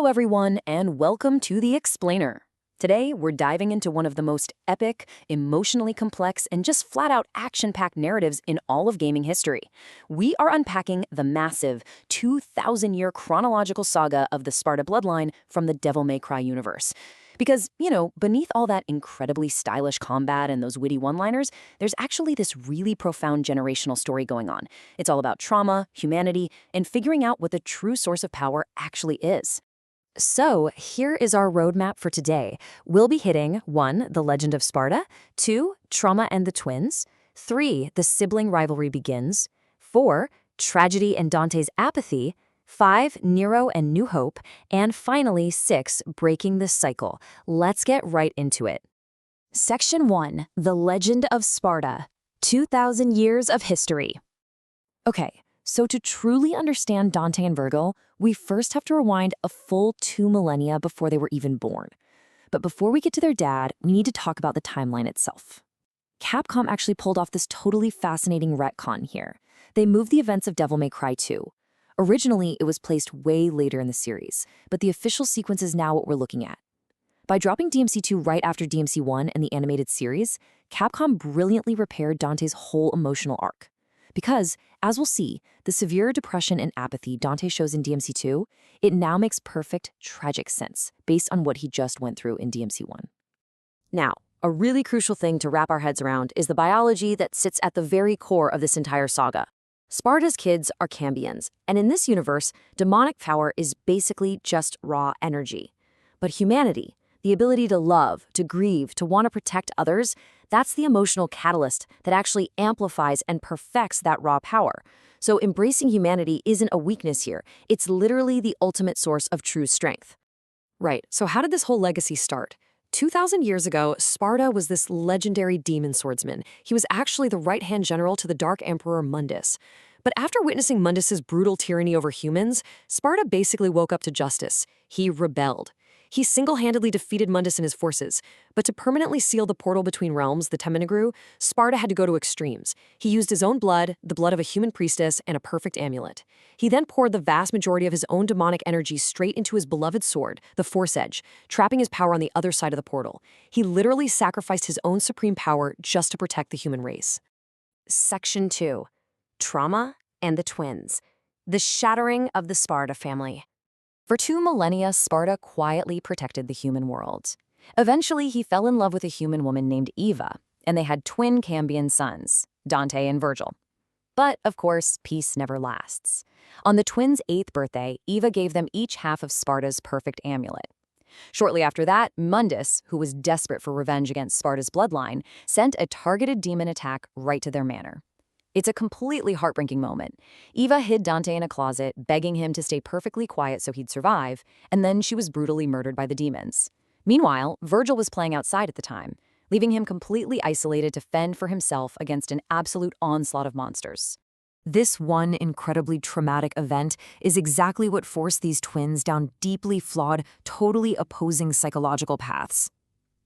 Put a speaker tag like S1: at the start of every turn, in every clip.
S1: Hello everyone, and welcome to The Explainer. Today, we're diving into one of the most epic, emotionally complex, and just flat-out action-packed narratives in all of gaming history. We are unpacking the massive 2,000-year chronological saga of the Sparda bloodline from the Devil May Cry universe. Because, beneath all that incredibly stylish combat and those witty one-liners, there's actually this really profound generational story going on. It's all about trauma, humanity, and figuring out what the true source of power actually is. So, here is our roadmap for today. We'll be hitting 1. The Legend of Sparda, 2. Trauma and the Twins, 3. The sibling rivalry begins, 4. Tragedy and Dante's apathy, 5. Nero and New Hope, and finally 6. Breaking the cycle. Let's get right into it. Section 1. The Legend of Sparda, 2,000 years of history. Okay. So to truly understand Dante and Vergil, we first have to rewind a full 2 millennia before they were even born. But before we get to their dad, we need to talk about the timeline itself. Capcom actually pulled off this totally fascinating retcon here. They moved the events of Devil May Cry 2. Originally, it was placed way later in the series, but the official sequence is now what we're looking at. By dropping DMC2 right after DMC1 and the animated series, Capcom brilliantly repaired Dante's whole emotional arc. Because, as we'll see, the severe depression and apathy Dante shows in DMC2, it now makes perfect, tragic sense based on what he just went through in DMC1. Now, a really crucial thing to wrap our heads around is the biology that sits at the very core of this entire saga. Sparda's kids are Cambions, and in this universe, demonic power is basically just raw energy. But humanity, the ability to love, to grieve, to want to protect others, that's the emotional catalyst that actually amplifies and perfects that raw power. So embracing humanity isn't a weakness here. It's literally the ultimate source of true strength. Right, so how did this whole legacy start? 2,000 years ago, Sparda was this legendary demon swordsman. He was actually the right-hand general to the Dark Emperor Mundus. But after witnessing Mundus's brutal tyranny over humans, Sparda basically woke up to justice. He rebelled. He single-handedly defeated Mundus and his forces, but to permanently seal the portal between realms, the Temenigru, Sparda had to go to extremes. He used his own blood, the blood of a human priestess, and a perfect amulet. He then poured the vast majority of his own demonic energy straight into his beloved sword, the Force Edge, trapping his power on the other side of the portal. He literally sacrificed his own supreme power just to protect the human race. Section 2. Trauma and the Twins. The shattering of the Sparda family. For 2 millennia, Sparda quietly protected the human world. Eventually, he fell in love with a human woman named Eva, and they had twin Cambion sons, Dante and Vergil. But, of course, peace never lasts. On the twins' 8th birthday, Eva gave them each half of Sparda's perfect amulet. Shortly after that, Mundus, who was desperate for revenge against Sparda's bloodline, sent a targeted demon attack right to their manor. It's a completely heartbreaking moment. Eva hid Dante in a closet, begging him to stay perfectly quiet so he'd survive, and then she was brutally murdered by the demons. Meanwhile, Vergil was playing outside at the time, leaving him completely isolated to fend for himself against an absolute onslaught of monsters. This one incredibly traumatic event is exactly what forced these twins down deeply flawed, totally opposing psychological paths.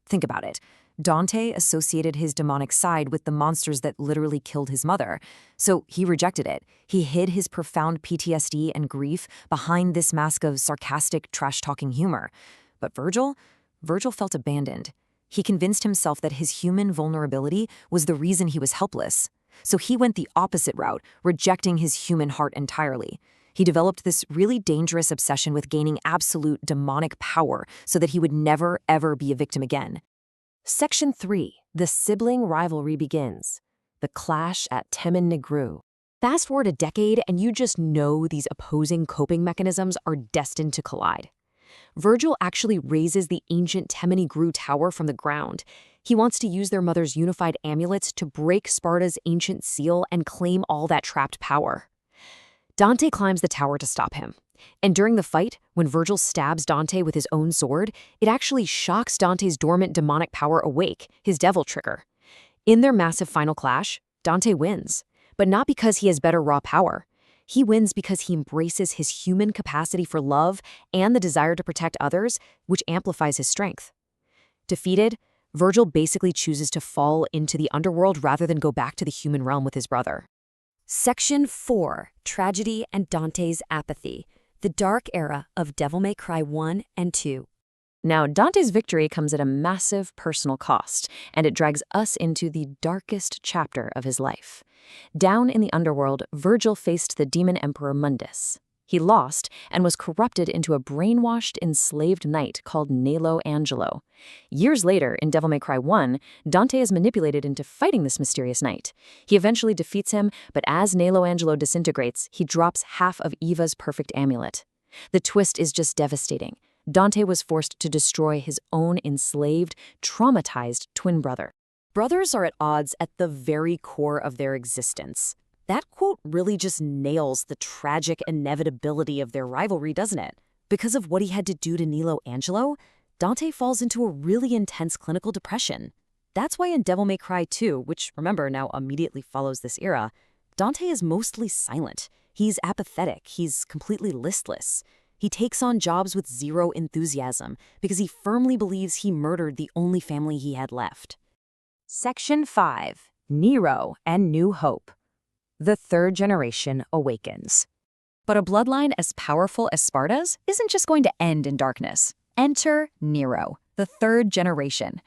S1: Think about it. Dante associated his demonic side with the monsters that literally killed his mother, so he rejected it. He hid his profound PTSD and grief behind this mask of sarcastic, trash-talking humor. But Vergil felt abandoned. He convinced himself that his human vulnerability was the reason he was helpless. So he went the opposite route, rejecting his human heart entirely. He developed this really dangerous obsession with gaining absolute demonic power so that he would never, ever be a victim again. Section 3. The sibling rivalry begins. The clash at Temenigru. Fast forward a decade and you just know these opposing coping mechanisms are destined to collide. Vergil actually raises the ancient Temenigru tower from the ground. He wants to use their mother's unified amulets to break Sparda's ancient seal and claim all that trapped power. Dante climbs the tower to stop him. And during the fight, when Vergil stabs Dante with his own sword, it actually shocks Dante's dormant demonic power awake, his devil trigger. In their massive final clash, Dante wins, but not because he has better raw power. He wins because he embraces his human capacity for love and the desire to protect others, which amplifies his strength. Defeated, Vergil basically chooses to fall into the underworld rather than go back to the human realm with his brother. Section 4. Tragedy and Dante's apathy.
S2: the dark era of Devil May Cry 1 and 2.
S1: Now, Dante's victory comes at a massive personal cost, and it drags us into the darkest chapter of his life. Down in the underworld, Vergil faced the demon emperor Mundus. He lost and was corrupted into a brainwashed, enslaved knight called Nero Angelo. Years later, in Devil May Cry 1, Dante is manipulated into fighting this mysterious knight. He eventually defeats him, but as Nero Angelo disintegrates, he drops half of Eva's perfect amulet. The twist is just devastating. Dante was forced to destroy his own enslaved, traumatized twin brother. Brothers are at odds at the very core of their existence. That quote really just nails the tragic inevitability of their rivalry, doesn't it? Because of what he had to do to Nero Angelo, Dante falls into a really intense clinical depression. That's why in Devil May Cry 2, which, remember, now immediately follows this era, Dante is mostly silent. He's apathetic. He's completely listless. He takes on jobs with zero enthusiasm because he firmly believes he murdered the only family he had left. Section 5. Nero and New Hope. The third generation awakens. But a bloodline as powerful as Sparda's isn't just going to end in darkness. Enter Nero, the third generation.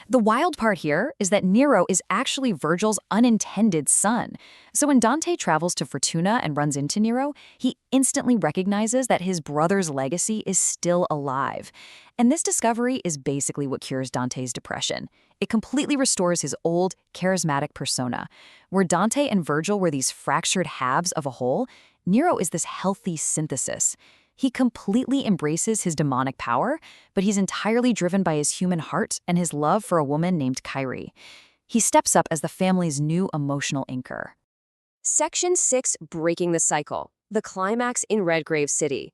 S1: The wild part here is that Nero is actually Vergil's unintended son. So when Dante travels to Fortuna and runs into Nero, he instantly recognizes that his brother's legacy is still alive. And this discovery is basically what cures Dante's depression. It completely restores his old, charismatic persona. Where Dante and Vergil were these fractured halves of a whole, Nero is this healthy synthesis. He completely embraces his demonic power, but he's entirely driven by his human heart and his love for a woman named Kyrie. He steps up as the family's new emotional anchor.
S3: Section 6, Breaking the Cycle. The climax in Redgrave City.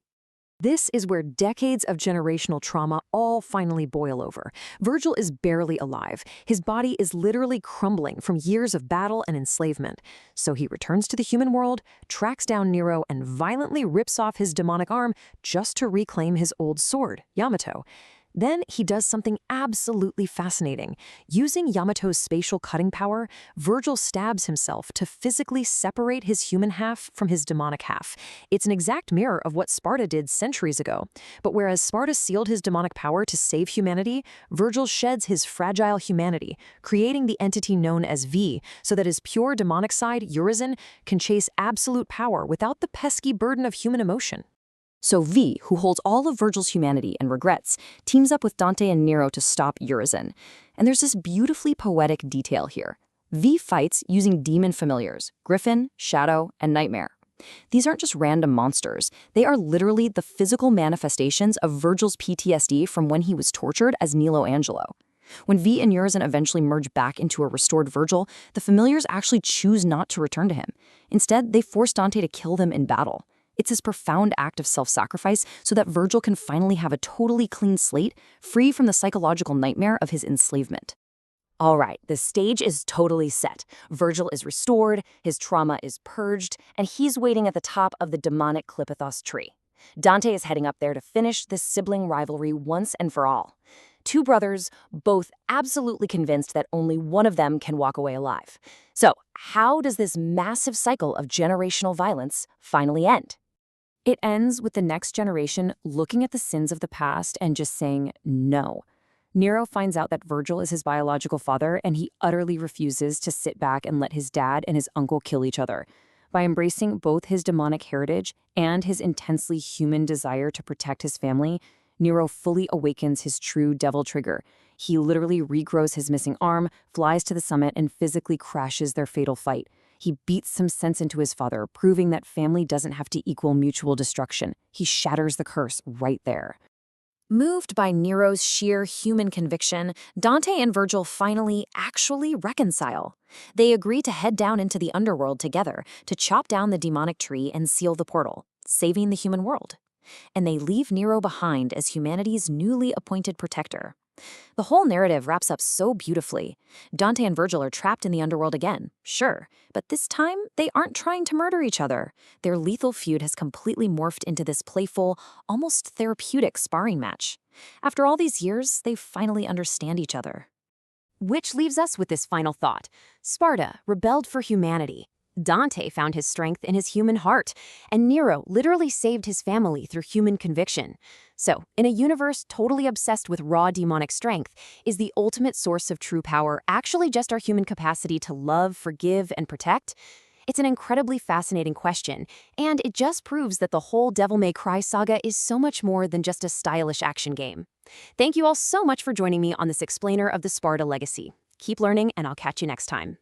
S1: This is where decades of generational trauma all finally boil over. Vergil is barely alive. His body is literally crumbling from years of battle and enslavement. So he returns to the human world, tracks down Nero, and violently rips off his demonic arm just to reclaim his old sword, Yamato. Then he does something absolutely fascinating. Using Yamato's spatial cutting power, Vergil stabs himself to physically separate his human half from his demonic half. It's an exact mirror of what Sparda did centuries ago. But whereas Sparda sealed his demonic power to save humanity, Vergil sheds his fragile humanity, creating the entity known as V, so that his pure demonic side, Urizen, can chase absolute power without the pesky burden of human emotion. So V, who holds all of Vergil's humanity and regrets, teams up with Dante and Nero to stop Urizen. And there's this beautifully poetic detail here. V fights using demon familiars, Griffin, Shadow, and Nightmare. These aren't just random monsters. They are literally the physical manifestations of Vergil's PTSD from when he was tortured as Nero Angelo. When V and Urizen eventually merge back into a restored Vergil, the familiars actually choose not to return to him. Instead, they force Dante to kill them in battle. It's this profound act of self-sacrifice so that Vergil can finally have a totally clean slate, free from the psychological nightmare of his enslavement. All right, the stage is totally set. Vergil is restored, his trauma is purged, and he's waiting at the top of the demonic Clipethos tree. Dante is heading up there to finish this sibling rivalry once and for all. Two brothers, both absolutely convinced that only one of them can walk away alive. So, how does this massive cycle of generational violence finally end? It ends with the next generation looking at the sins of the past and just saying no. Nero finds out that Vergil is his biological father, and he utterly refuses to sit back and let his dad and his uncle kill each other. By embracing both his demonic heritage and his intensely human desire to protect his family, Nero fully awakens his true devil trigger. He literally regrows his missing arm, flies to the summit, and physically crashes their fatal fight. He beats some sense into his father, proving that family doesn't have to equal mutual destruction. He shatters the curse right there. Moved by Nero's sheer human conviction, Dante and Vergil finally actually reconcile. They agree to head down into the underworld together to chop down the demonic tree and seal the portal, saving the human world. And they leave Nero behind as humanity's newly appointed protector. The whole narrative wraps up so beautifully. Dante and Vergil are trapped in the underworld again, sure, but this time they aren't trying to murder each other. Their lethal feud has completely morphed into this playful, almost therapeutic sparring match. After all these years, they finally understand each other. Which leaves us with this final thought. Sparda rebelled for humanity.
S3: Dante found his strength in his human heart, and Nero literally saved his family through human conviction. So, in a universe totally obsessed with raw demonic strength, is the ultimate source of true power actually just our human capacity to love, forgive, and protect? It's an incredibly fascinating question, and it just proves that the whole Devil May Cry saga is so much more than just a stylish action game. Thank you all so much for joining me on this explainer of the Sparda legacy. Keep learning, and I'll catch you next time.